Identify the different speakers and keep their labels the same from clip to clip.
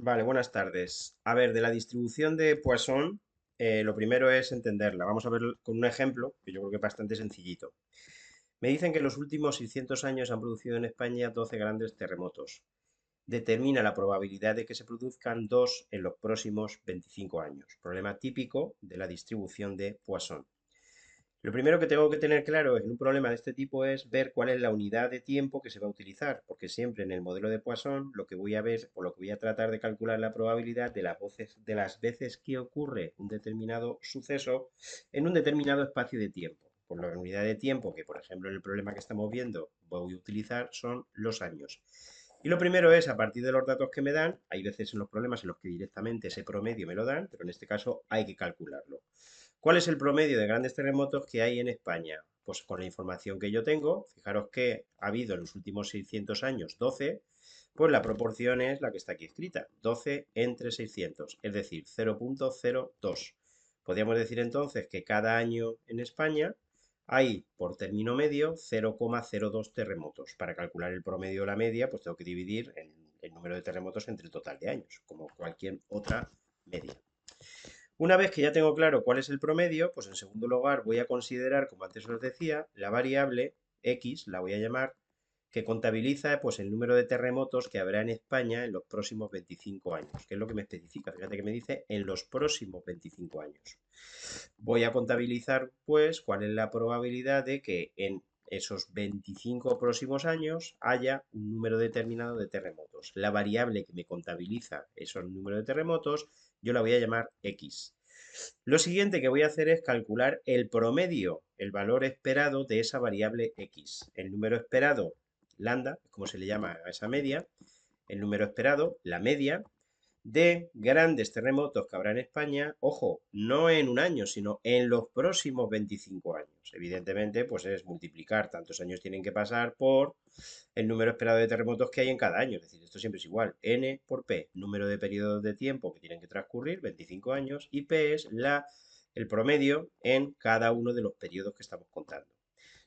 Speaker 1: Vale, buenas tardes. A ver, de la distribución de Poisson, lo primero es entenderla. Vamos a ver con un ejemplo que yo creo que es bastante sencillito. Me dicen que en los últimos 600 años han producido en España 12 grandes terremotos. Determina la probabilidad de que se produzcan dos en los próximos 25 años. Problema típico de la distribución de Poisson. Lo primero que tengo que tener claro en un problema de este tipo es ver cuál es la unidad de tiempo que se va a utilizar, porque siempre en el modelo de Poisson lo que voy a ver o lo que voy a tratar de calcular la probabilidad de las veces que ocurre un determinado suceso en un determinado espacio de tiempo. Por la unidad de tiempo que, por ejemplo, en el problema que estamos viendo voy a utilizar son los años. Y lo primero es, a partir de los datos que me dan, hay veces en los problemas en los que directamente ese promedio me lo dan, pero en este caso hay que calcularlo. ¿Cuál es el promedio de grandes terremotos que hay en España? Pues con la información que yo tengo, fijaros que ha habido en los últimos 600 años 12, pues la proporción es la que está aquí escrita, 12 entre 600, es decir, 0,02. Podríamos decir entonces que cada año en España hay por término medio 0,02 terremotos. Para calcular el promedio o la media, pues tengo que dividir el número de terremotos entre el total de años, como cualquier otra media. Una vez que ya tengo claro cuál es el promedio, pues en segundo lugar voy a considerar, como antes os decía, la variable X, la voy a llamar, que contabiliza pues el número de terremotos que habrá en España en los próximos 25 años, que es lo que me especifica. Fíjate que me dice en los próximos 25 años. Voy a contabilizar pues cuál es la probabilidad de que en esos 25 próximos años haya un número determinado de terremotos. La variable que me contabiliza esos números de terremotos, yo la voy a llamar X. Lo siguiente que voy a hacer es calcular el promedio, el valor esperado de esa variable X. El número esperado, lambda, como se le llama a esa media, el número esperado, la media, de grandes terremotos que habrá en España, ojo, no en un año, sino en los próximos 25 años. Evidentemente, pues es multiplicar tantos años tienen que pasar por el número esperado de terremotos que hay en cada año. Es decir, esto siempre es igual. N por P, número de periodos de tiempo que tienen que transcurrir, 25 años, y P es el promedio en cada uno de los periodos que estamos contando.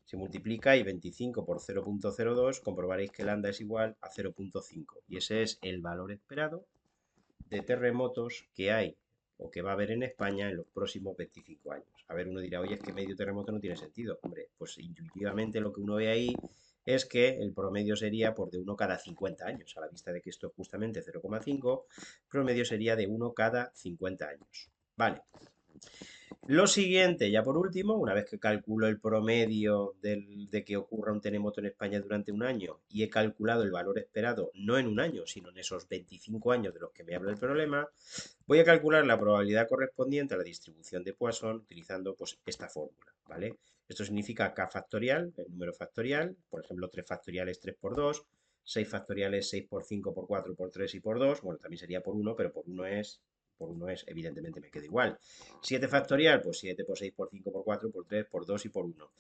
Speaker 1: Si multiplicáis 25 por 0,02, comprobaréis que lambda es igual a 0,5. Y ese es el valor esperado de terremotos que hay o que va a haber en España en los próximos 25 años. A ver, uno dirá, oye, es que medio terremoto no tiene sentido. Hombre, pues intuitivamente lo que uno ve ahí es que el promedio sería por de uno cada 50 años, a la vista de que esto es justamente 0,5, promedio sería de uno cada 50 años. Vale, lo siguiente, ya por último, una vez que calculo el promedio de que ocurra un terremoto en España durante un año y he calculado el valor esperado, no en un año, sino en esos 25 años de los que me habla el problema, voy a calcular la probabilidad correspondiente a la distribución de Poisson utilizando pues, esta fórmula, ¿vale? Esto significa k factorial, el número factorial, por ejemplo, 3 factorial es 3 por 2, 6 factorial es 6 por 5 por 4 por 3 y por 2, bueno, también sería por 1, pero por uno es, evidentemente me queda igual. 7 factorial, pues 7 por 6 por 5 por 4 por 3 por 2 y por 1.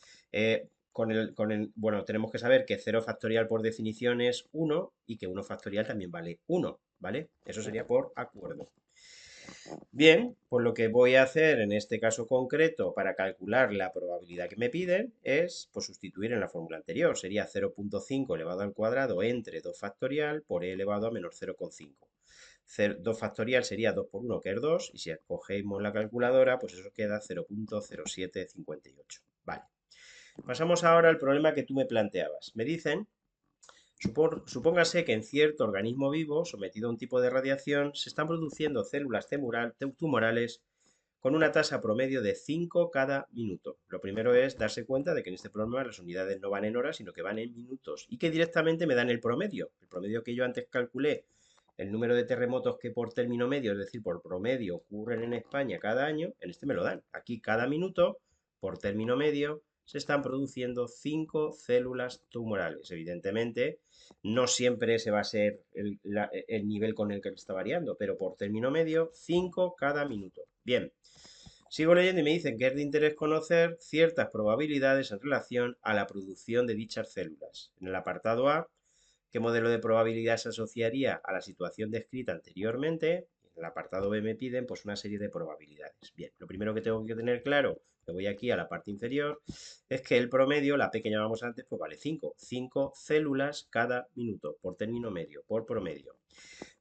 Speaker 1: Bueno, tenemos que saber que 0 factorial por definición es 1 y que 1 factorial también vale 1, ¿vale? Eso sería por acuerdo. Bien, pues lo que voy a hacer en este caso concreto para calcular la probabilidad que me piden es pues, sustituir en la fórmula anterior. Sería 0,5 elevado al cuadrado entre 2 factorial por e elevado a menos 0,5. 2 factorial sería 2 por 1, que es 2, y si escogemos la calculadora, pues eso queda 0,0758. Vale. Pasamos ahora al problema que tú me planteabas. Me dicen Supóngase que en cierto organismo vivo, sometido a un tipo de radiación, se están produciendo células tumorales con una tasa promedio de 5 cada minuto. Lo primero es darse cuenta de que en este problema las unidades no van en horas, sino que van en minutos y que directamente me dan el promedio. El promedio que yo antes calculé, el número de terremotos que por término medio, es decir, por promedio, ocurren en España cada año, en este me lo dan. Aquí cada minuto, por término medio, se están produciendo 5 células tumorales. Evidentemente, no siempre ese va a ser el nivel con el que está variando, pero por término medio, 5 cada minuto. Bien, sigo leyendo y me dicen que es de interés conocer ciertas probabilidades en relación a la producción de dichas células. En el apartado A, ¿qué modelo de probabilidad se asociaría a la situación descrita anteriormente? En el apartado B me piden pues una serie de probabilidades. Bien, lo primero que tengo que tener claro, me voy aquí a la parte inferior, es que el promedio, la P que llamamos antes, pues vale 5. 5 células cada minuto, por término medio, por promedio.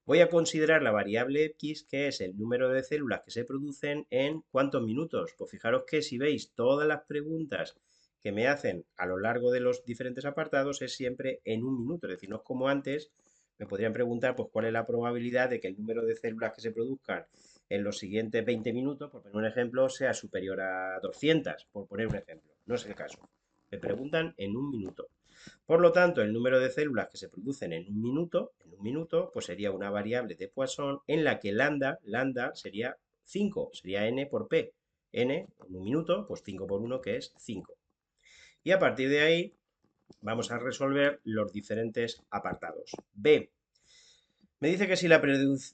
Speaker 1: Voy a considerar la variable X, que es el número de células que se producen en ¿cuántos minutos? Pues fijaros que si veis todas las preguntas que me hacen a lo largo de los diferentes apartados es siempre en un minuto, es decir, no es como antes, me podrían preguntar pues cuál es la probabilidad de que el número de células que se produzcan en los siguientes 20 minutos, por poner un ejemplo, sea superior a 200, por poner un ejemplo. No es el caso. Me preguntan en un minuto. Por lo tanto, el número de células que se producen en un minuto, pues sería una variable de Poisson en la que lambda sería 5, sería n por p. N en un minuto, pues 5 por 1, que es 5. Y a partir de ahí vamos a resolver los diferentes apartados. B. Me dice que si la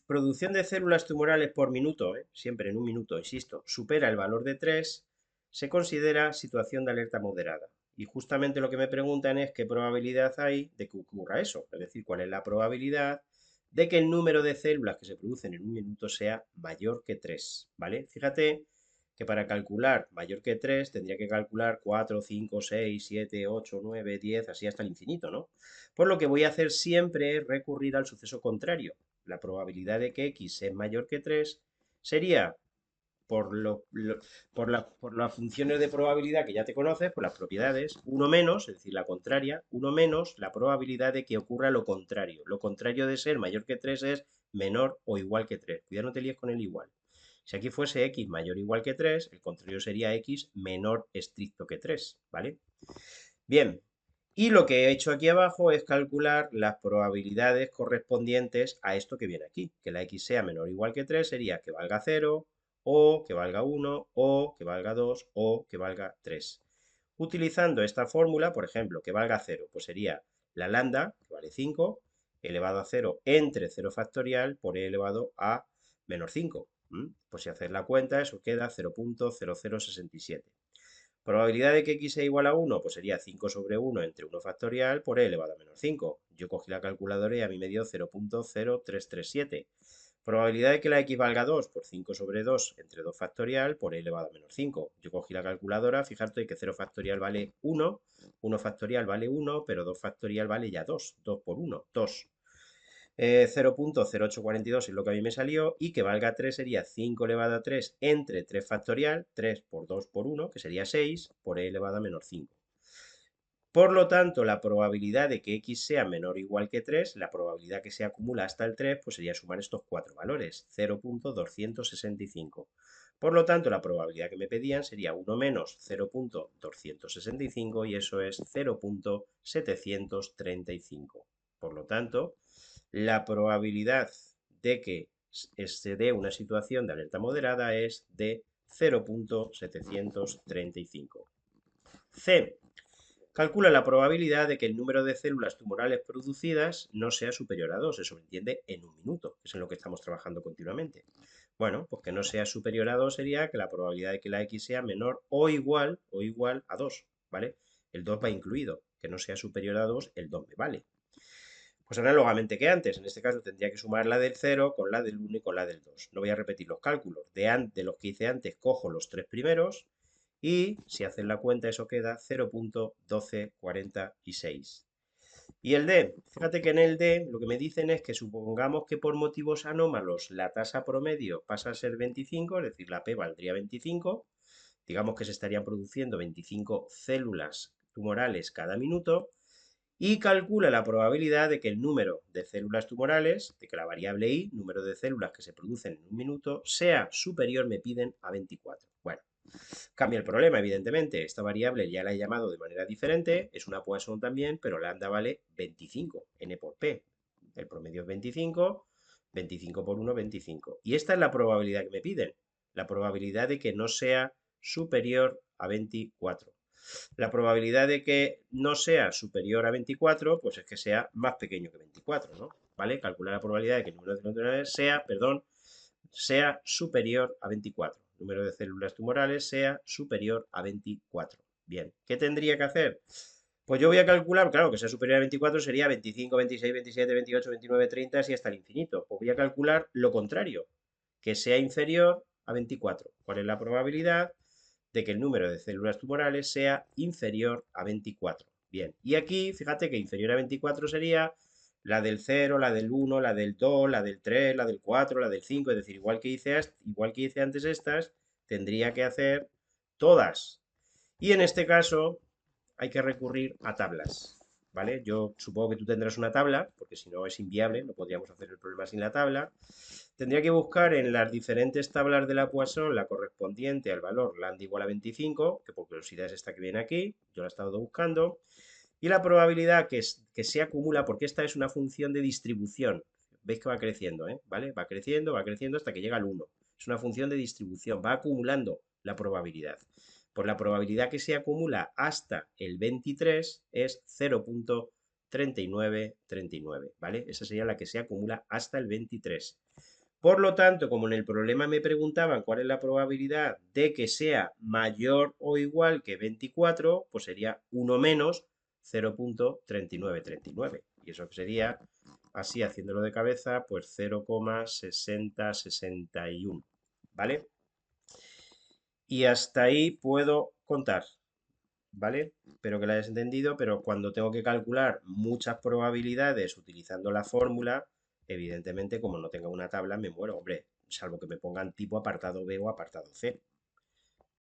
Speaker 1: producción de células tumorales por minuto, siempre en un minuto, insisto, supera el valor de 3, se considera situación de alerta moderada. Y justamente lo que me preguntan es qué probabilidad hay de que ocurra eso, es decir, cuál es la probabilidad de que el número de células que se producen en un minuto sea mayor que 3, ¿vale? Fíjate que para calcular mayor que 3 tendría que calcular 4, 5, 6, 7, 8, 9, 10, así hasta el infinito, ¿no? Por lo que voy a hacer siempre es recurrir al suceso contrario. La probabilidad de que x es mayor que 3 sería por las funciones de probabilidad que ya te conoces, por las propiedades, 1 menos, es decir, la contraria, 1 menos la probabilidad de que ocurra lo contrario. Lo contrario de ser mayor que 3 es menor o igual que 3. Cuidado, no te líes con el igual. Si aquí fuese x mayor o igual que 3, el contrario sería x menor estricto que 3, ¿vale? Bien, y lo que he hecho aquí abajo es calcular las probabilidades correspondientes a esto que viene aquí, que la x sea menor o igual que 3 sería que valga 0, o que valga 1, o que valga 2, o que valga 3. Utilizando esta fórmula, por ejemplo, que valga 0, pues sería la lambda, que vale 5, elevado a 0 entre 0 factorial por e elevado a menos 5. Pues si haces la cuenta, eso queda 0.0067. Probabilidad de que x sea igual a 1, pues sería 5 sobre 1 entre 1 factorial por e elevado a menos 5. Yo cogí la calculadora y a mí me dio 0.0337. Probabilidad de que la x valga 2, por 5 sobre 2 entre 2 factorial por e elevado a menos 5. Yo cogí la calculadora, fíjate que 0 factorial vale 1, 1 factorial vale 1, pero 2 factorial vale ya 2, 2 por 1, 2. 0.0842 es lo que a mí me salió, y que valga 3 sería 5 elevado a 3 entre 3 factorial, 3 por 2 por 1, que sería 6, por e elevado a menos 5. Por lo tanto, la probabilidad de que x sea menor o igual que 3, la probabilidad que se acumula hasta el 3, pues sería sumar estos cuatro valores, 0.265. Por lo tanto, la probabilidad que me pedían sería 1 menos 0.265 y eso es 0.735. Por lo tanto, la probabilidad de que se dé una situación de alerta moderada es de 0.735. C. Calcula la probabilidad de que el número de células tumorales producidas no sea superior a 2, eso se entiende en un minuto, que es en lo que estamos trabajando continuamente. Bueno, pues que no sea superior a 2 sería que la probabilidad de que la x sea menor o igual a 2, ¿vale? El 2 va incluido, que no sea superior a 2, el 2 me vale. Pues análogamente que antes, en este caso tendría que sumar la del 0 con la del 1 y con la del 2. No voy a repetir los cálculos. De los que hice antes, cojo los tres primeros y si hacen la cuenta eso queda 0.1246. Y el D, fíjate que en el D lo que me dicen es que supongamos que por motivos anómalos la tasa promedio pasa a ser 25, es decir, la P valdría 25, digamos que se estarían produciendo 25 células tumorales cada minuto, y calcula la probabilidad de que el número de células tumorales, de que la variable I, número de células que se producen en un minuto, sea superior, me piden, a 24. Bueno, cambia el problema, evidentemente. Esta variable ya la he llamado de manera diferente, es una Poisson también, pero lambda vale 25, n por p. El promedio es 25, 25 por 1, 25. Y esta es la probabilidad que me piden, la probabilidad de que no sea superior a 24. La probabilidad de que no sea superior a 24, pues es que sea más pequeño que 24, ¿no? ¿Vale? Calcular la probabilidad de que el número de células tumorales sea superior a 24. El número de células tumorales sea superior a 24. Bien, ¿qué tendría que hacer? Pues yo voy a calcular, claro, que sea superior a 24 sería 25, 26, 27, 28, 29, 30, así hasta el infinito. Pues voy a calcular lo contrario, que sea inferior a 24. ¿Cuál es la probabilidad de que el número de células tumorales sea inferior a 24? Bien, y aquí fíjate que inferior a 24 sería la del 0, la del 1, la del 2, la del 3, la del 4, la del 5, es decir, igual que hice antes estas, tendría que hacer todas. Y en este caso hay que recurrir a tablas, ¿vale? Yo supongo que tú tendrás una tabla, porque si no es inviable, no podríamos hacer el problema sin la tabla. Tendría que buscar en las diferentes tablas de la Poisson la correspondiente al valor lambda igual a 25, que por curiosidad es esta que viene aquí, yo la he estado buscando, y la probabilidad que se acumula, porque esta es una función de distribución, veis que va creciendo, ¿vale? Va creciendo hasta que llega al 1. Es una función de distribución, va acumulando la probabilidad. Pues la probabilidad que se acumula hasta el 23 es 0,3939, ¿vale? Esa sería la que se acumula hasta el 23. Por lo tanto, como en el problema me preguntaban cuál es la probabilidad de que sea mayor o igual que 24, pues sería 1 menos 0,3939. Y eso sería, así haciéndolo de cabeza, pues 0,6061. ¿Vale? Y hasta ahí puedo contar, ¿vale? Espero que lo hayas entendido, pero cuando tengo que calcular muchas probabilidades utilizando la fórmula, evidentemente, como no tenga una tabla, me muero, hombre, salvo que me pongan tipo apartado B o apartado C.